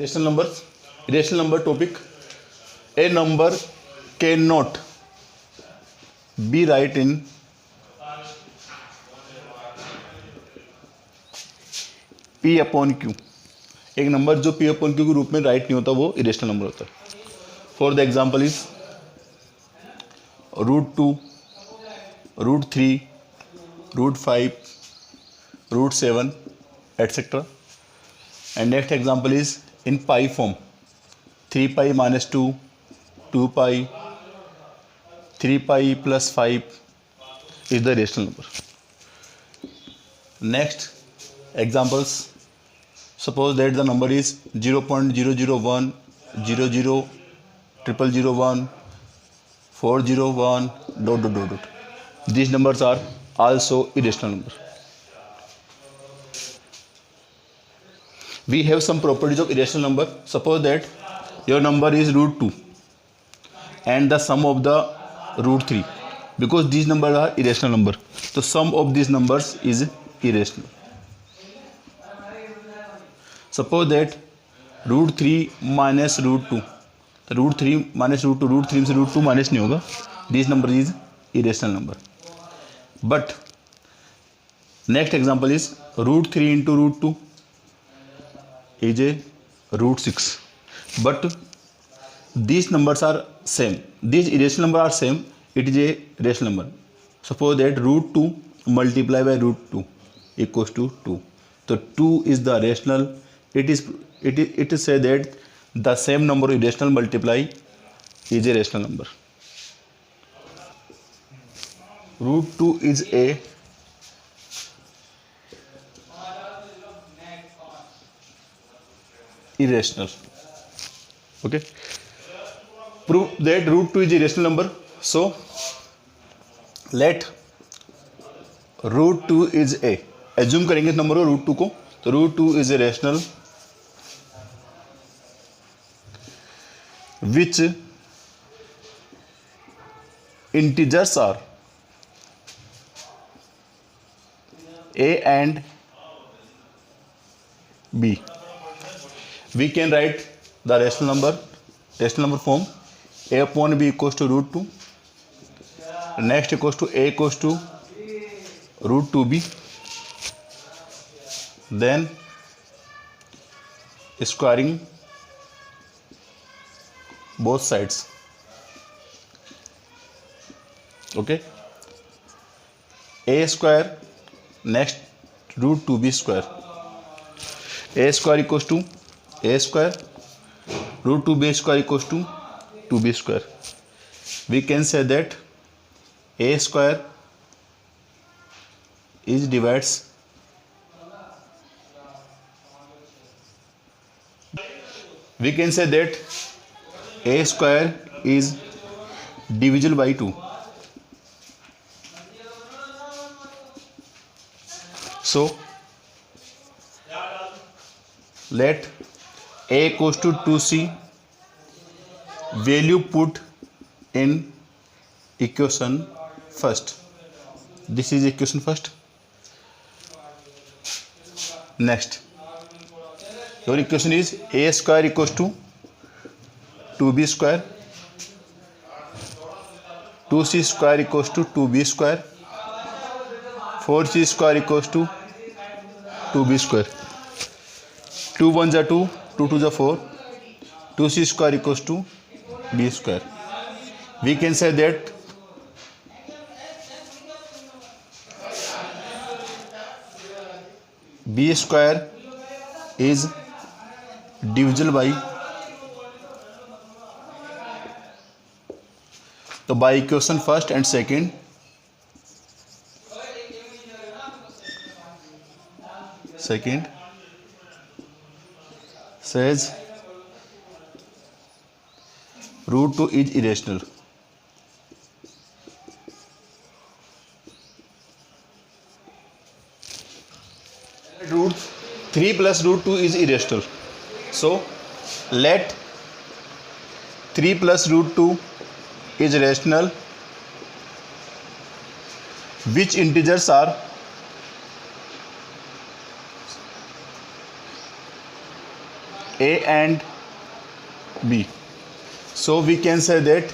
Irrational number topic. A number cannot be right in P upon Q. एक number जो P upon Q के रूप में right नहीं होता वो इरेशनल नंबर होता है. For the example is √2, √3, √5, √7, etc. And next example is in pi form. 3 pi minus 2, 2 pi, 3 pi plus 5 is the rational number. Next examples. Suppose that the number is 0.001, 00, 0001, 401, ... These numbers are also irrational numbers. We have some properties of irrational number. Suppose that your number is √2 and the sum of the √3, because these numbers are irrational number, the sum of these numbers is irrational. Suppose that √3 minus √2, the √3 minus √2, √3 से √2 minus नहीं होगा, this number is irrational number. But next example is √3 into √2 is a √6, but these numbers are same, these irrational number are same, it is a rational number. Suppose that √2 multiplied by √2 equals to 2, so 2 is the rational. It is say that the same number irrational multiply is a rational number. √2 is a irrational. Okay, prove that √2 is a rational number. So let √2 is a, assume करेंगे इस number को √2 को, तो √2 is a rational which integers are a and b. We can write the rational number form. A upon b equals to √2, next equals to a equals to √2b, then squaring both sides. Okay, a square, next √2b square, a square equals to a square, √2b square equals to 2b square. We can say that a square is divides we can say that a square is divisible by 2. So let a equals to 2c, value put in equation first. This is equation first. Next, your equation is a square equals to 2b square, 2c square equals to 2b square, 4c square equals to 2b square. 2 1s are 2, 2 2s are 4, 2c square equals to b square. We can say that b square is divisible by, so by equation first and second, says √2 is irrational. √3 plus √2 is irrational. So let 3 plus √2 is rational, which integers are A and B. So we can say that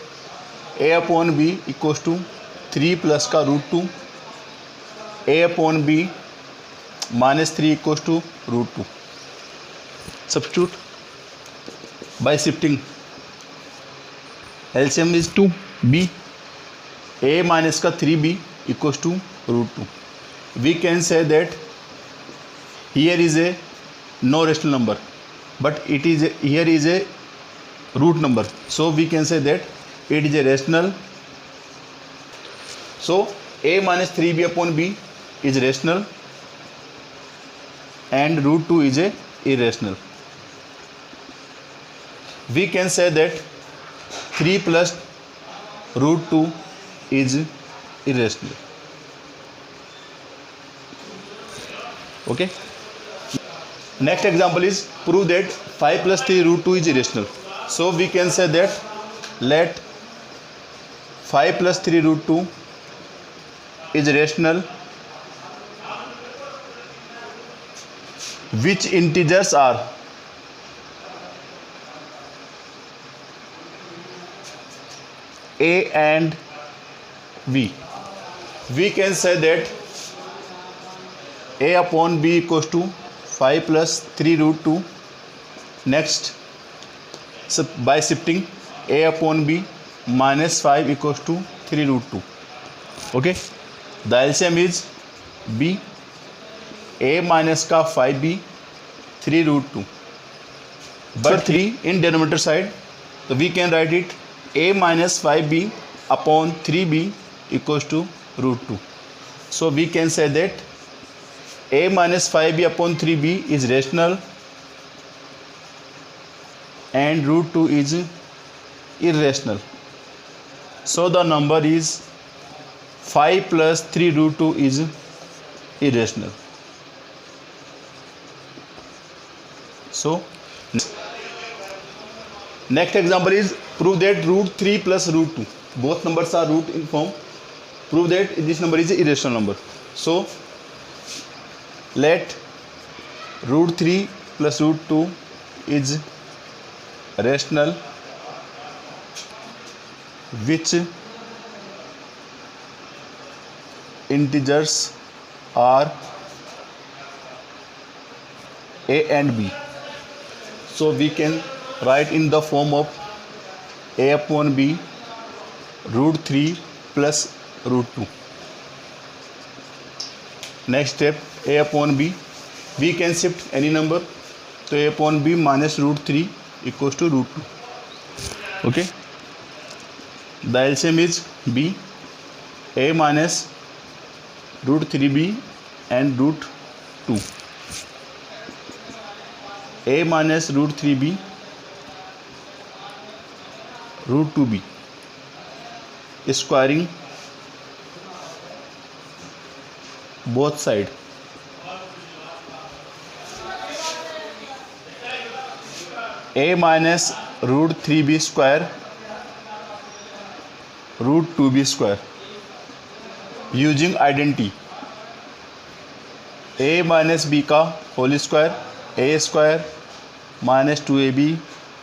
A upon B equals to 3 plus का root 2, A upon B minus 3 equals to root 2. Substitute by shifting. LCM is 2, B. A minus का 3B equals to root 2. We can say that here is a no rational number, but here is a root number. So we can say that it is a rational. So A minus 3B upon B is rational and root 2 is a irrational. We can say that 3 plus root 2 is irrational. Okay. Next example is prove that 5 plus 3 root 2 is irrational. So we can say that let 5 plus 3 root 2 is rational, which integers are A and B. We can say that A upon B equals to 5 plus 3 root 2. Next, by shifting, A upon B minus 5 equals to 3 root 2. Okay. The LCM is B. A minus का 5B 3 root 2. But 3 in denominator side, so we can write it A minus 5B upon 3B equals to root 2. So we can say that A minus 5B upon 3B is rational and root 2 is irrational. So the number is 5 plus 3 root 2 is irrational. So next example is prove that root 3 plus root 2, both numbers are root in form. Prove that this number is an irrational number. So let root 3 plus root 2 is rational, which integers are A and B. So we can write in the form of A upon B root 3 plus root 2. Next step, A upon B, we can shift any number, so A upon B minus root 3 equals to root 2. Okay. The LCM is B. A minus root 3B and root 2. A minus root 3B root 2B, squaring both sides. A minus root 3B square root 2B square. Using identity, A minus B का whole square A square minus 2AB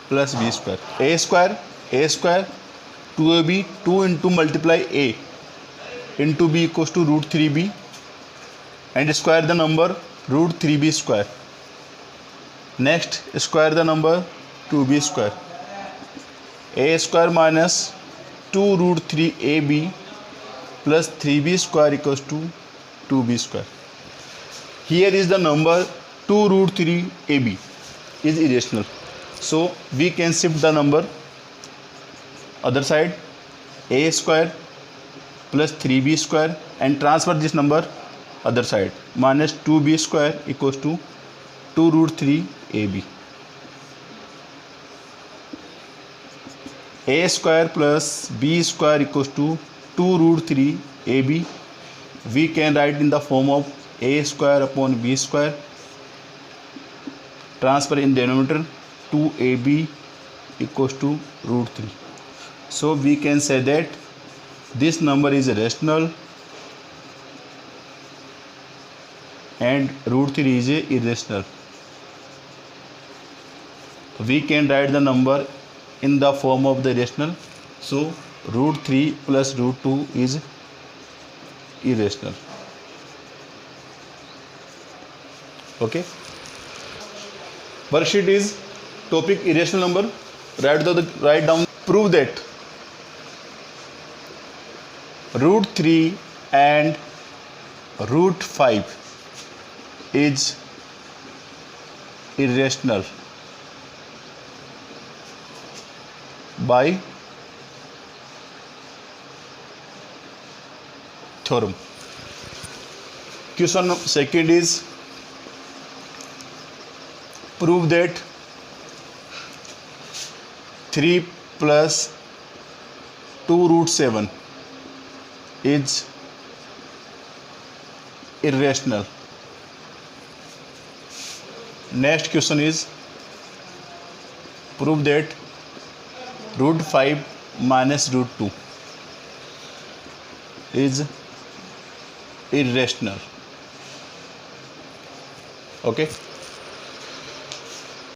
plus B square. A square 2AB 2 into multiply A into B equals to root 3B and square the number root 3B square. Next, square the number 2B square. A square minus 2 root 3AB plus 3B square equals to 2B square. Here is the number 2 root 3AB is irrational. So we can shift the number other side, A square plus 3B square, and transfer this number other side, minus 2B square equals to 2 root 3AB. A square plus B square equals to 2 root 3AB. We can write in the form of A square upon B square. Transfer in denominator, 2AB equals to root 3. So we can say that this number is rational and root 3 is irrational. we can write the number in the form of the irrational. So root 3 plus root 2 is irrational. Okay. Worksheet is topic irrational number. Write down. Prove that root 3 and root 5 is irrational by theorem. Question second is prove that 3 plus 2 root 7 is irrational. Next question is prove that root 5 minus root 2 is irrational. Okay.